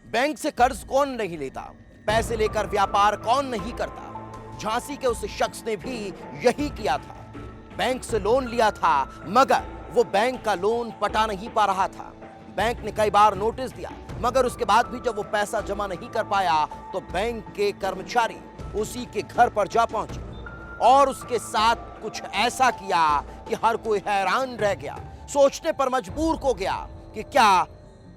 Bank से कर्ज कौन नहीं लेता, पैसे लेकर व्यापार कौन नहीं करता। झांसी के उस शख्स ने भी यही किया था। बैंक से लोन लिया था, मगर वो बैंक का लोन पटा नहीं पा रहा था। बैंक ने कई बार नोटिस दिया, मगर उसके बाद भी जब वो पैसा जमा नहीं कर पाया तो बैंक के कर्मचारी उसी के घर पर जा पहुंचे और उसके साथ कुछ ऐसा किया कि हर कोई हैरान रह गया, सोचने पर मजबूर हो गया कि क्या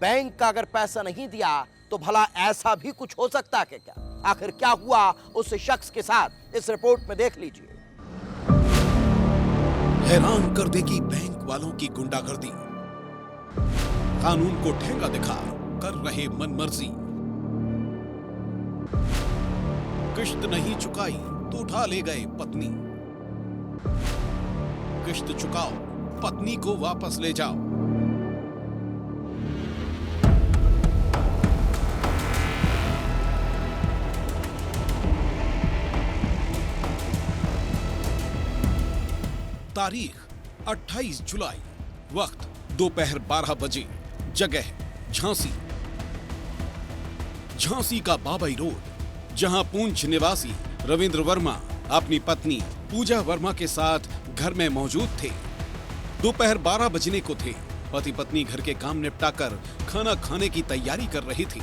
बैंक का अगर पैसा नहीं दिया तो भला ऐसा भी कुछ हो सकता है क्या। आखिर क्या हुआ उस शख्स के साथ, इस रिपोर्ट में देख लीजिए। हैरान कर देगी बैंक वालों की गुंडागर्दी, कानून को ठेंगा दिखा कर रहे मनमर्जी। किश्त नहीं चुकाई तो उठा ले गए पत्नी, किश्त चुकाओ पत्नी को वापस ले जाओ। तारीख 28 जुलाई, वक्त दोपहर 12 बजे, जगह झांसी। झांसी का बाबई रोड, जहां पूंछ निवासी रविंद्र वर्मा अपनी पत्नी पूजा वर्मा के साथ घर में मौजूद थे। दोपहर 12 बजने को थे। पति पत्नी घर के काम निपटाकर खाना खाने की तैयारी कर रही थी।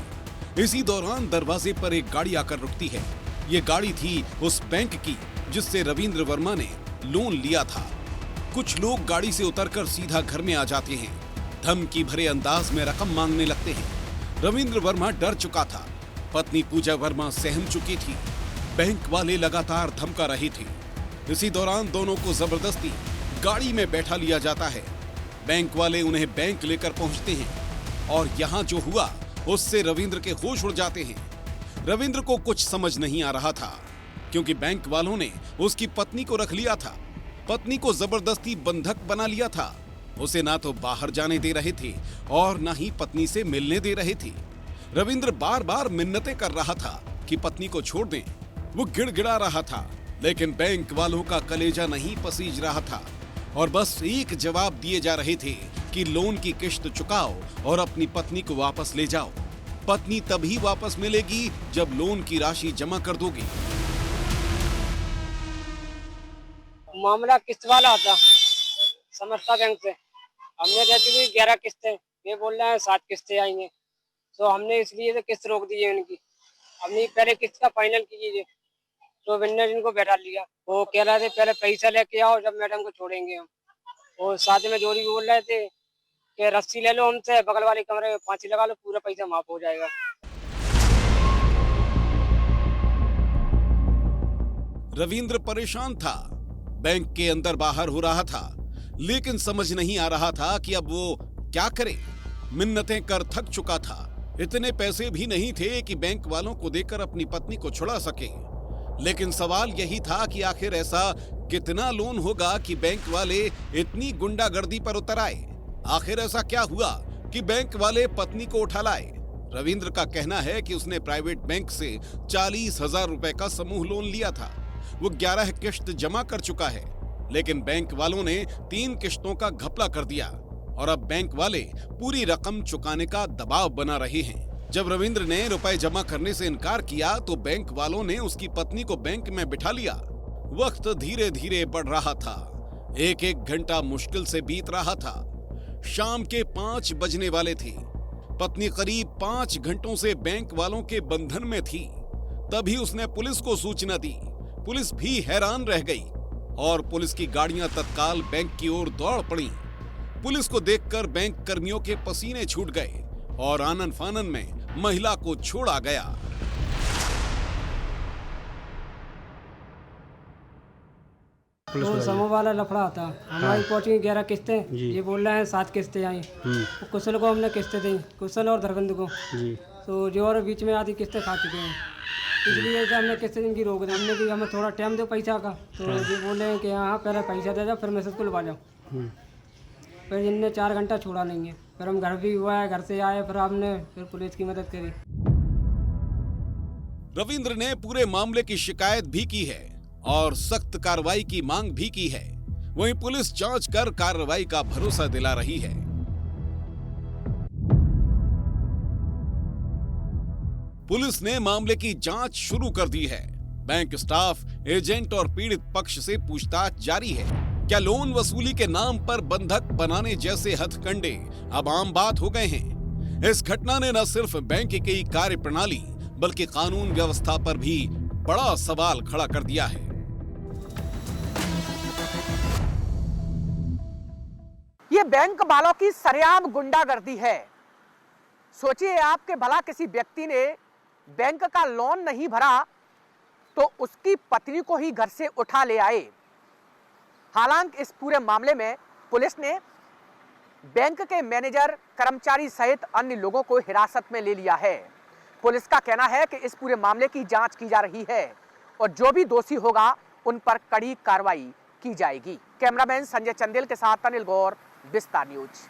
इसी दौरान दरवाजे पर एक गाड़ी आकर रुकती है। ये गाड़ी थी उस बैंक की जिससे रविंद्र वर्मा ने लोन लिया था। कुछ लोग गाड़ी से उतरकर सीधा घर में आ जाते हैं, धमकी भरे अंदाज में रकम मांगने लगते हैं। रविंद्र वर्मा डर चुका था, पत्नी पूजा वर्मा सहम चुकी थी। बैंक वाले लगातार धमका रहे थे। इसी दौरान दोनों को जबरदस्ती गाड़ी में बैठा लिया जाता है। बैंक वाले उन्हें बैंक लेकर पहुंचते हैं और यहाँ जो हुआ उससे रविंद्र के होश उड़ जाते हैं। रविंद्र को कुछ समझ नहीं आ रहा था, क्योंकि बैंक वालों ने उसकी पत्नी को रख लिया था। पत्नी को जबरदस्ती बंधक बना लिया था। उसे ना तो बाहर जाने दे रहे थे और ना ही पत्नी से मिलने दे रहे थे। रविंद्र बार बार मिन्नतें कर रहा था कि पत्नी को छोड़ दें। वो गिड़गिड़ा रहा था, लेकिन बैंक वालों का कलेजा नहीं पसीज रहा था और बस एक जवाब दिए जा रहे थे कि लोन की किश्त चुकाओ और अपनी पत्नी को वापस ले जाओ। पत्नी तभी वापस मिलेगी जब लोन की राशि जमा कर दोगे। मामला किस्त वाला था, समस्ता बैंक से। हमने जैसे कि 11 किस्तें, ये बोल रहे हैं 7 किस्तें आएंगे, तो हमने इसलिए तो किस्त रोक दी है उनकी। हमने पहले किस्त का फाइनल कीजिए, तो बिन्ने इनको बैठा लिया। वो कह रहे थे पहले पैसा लेके आओ, जब मैडम को छोड़ेंगे हम। और साथ में जोड़ी भी बोल रहे थे कि रस्सी ले लो हमसे, बगल वाले कमरे में फांसी लगा लो, पूरा पैसा माफ हो जाएगा। रविंद्र परेशान था, बैंक के अंदर बाहर हो रहा था, लेकिन समझ नहीं आ रहा था कि अब वो क्या करे। मिन्नतें कर थक चुका था। इतने पैसे भी नहीं थे कि बैंक वालों को देकर अपनी पत्नी को छुड़ा सके। लेकिन सवाल यही था कि आखिर ऐसा कितना लोन होगा कि बैंक वाले इतनी गुंडागर्दी पर उतर आए। आखिर ऐसा क्या हुआ कि बैंक वाले पत्नी को उठा लाए। रविंद्र का कहना है कि उसने प्राइवेट बैंक से 40,000 रुपए का समूह लोन लिया था। वो 11 किश्त जमा कर चुका है, लेकिन बैंक वालों ने 3 किश्तों का घपला कर दिया और अब बैंक वाले पूरी रकम चुकाने का दबाव बना रहे हैं। जब रविंद्र ने रुपए जमा करने से इनकार किया तो बैंक वालों ने उसकी पत्नी को बैंक में बिठा लिया। वक्त धीरे धीरे बढ़ रहा था। एक एक घंटा मुश्किल से बीत रहा था। शाम के 5 बजने वाले थे। पत्नी करीब 5 घंटों से बैंक वालों के बंधन में थी। तभी उसने पुलिस को सूचना दी। पुलिस भी हैरान रह गई और पुलिस की गाड़ियां तत्काल बैंक की ओर दौड़ पड़ी। पुलिस को देखकर बैंक कर्मियों के पसीने छूट गए और आनन फानन में महिला को छोड़ा गया। तो समूह वाला लफड़ा था। हमारी पहुंची 11 किस्तें, ये बोल रहे हैं 7 किस्तें आई। कुशल को हमने किस्तें दी, कुशल और धर्मेंद्र को। तो जो और बीच में आधी किस्तें खा चुके हैं, इसलिए हमने किस्तें इनकी रोक दी। हमने कि हमें थोड़ा टाइम दो पैसा का। तो ये बोले हैं कि हाँ पहले पैसा दे जाओ, फिर मैसेज को लगा जाओ। फिर इनने 4 घंटा छोड़ा नहीं है। फिर हम घर भी हुआ है, घर से आए, फिर हमने फिर पुलिस की मदद करी। रविंद्र ने पूरे मामले की शिकायत भी की है और सख्त कार्रवाई की मांग भी की है। वहीं पुलिस जांच कर कार्रवाई का भरोसा दिला रही है। पुलिस ने मामले की जांच शुरू कर दी है। बैंक स्टाफ, एजेंट और पीड़ित पक्ष से पूछताछ जारी है। क्या लोन वसूली के नाम पर बंधक बनाने जैसे हथकंडे अब आम बात हो गए हैं? इस घटना ने न सिर्फ बैंक की कार्य प्रणाली बल्कि कानून व्यवस्था पर भी बड़ा सवाल खड़ा कर दिया है। ये बैंक वालों की सरेआम गुंडागर्दी है। सोचिए आपके भला किसी व्यक्ति ने बैंक का लोन नहीं भरा तो उसकी पत्नी को ही घर से उठा ले आए। हालांकि इस पूरे मामले में पुलिस ने बैंक के मैनेजर, कर्मचारी सहित अन्य लोगों को हिरासत में ले लिया है। पुलिस का कहना है कि इस पूरे मामले की जांच की जा रही है और जो भी दोषी होगा उन पर कड़ी कार्रवाई की जाएगी। कैमरामैन संजय चंदेल के साथ अनिल गौर, विस्तार न्यूज।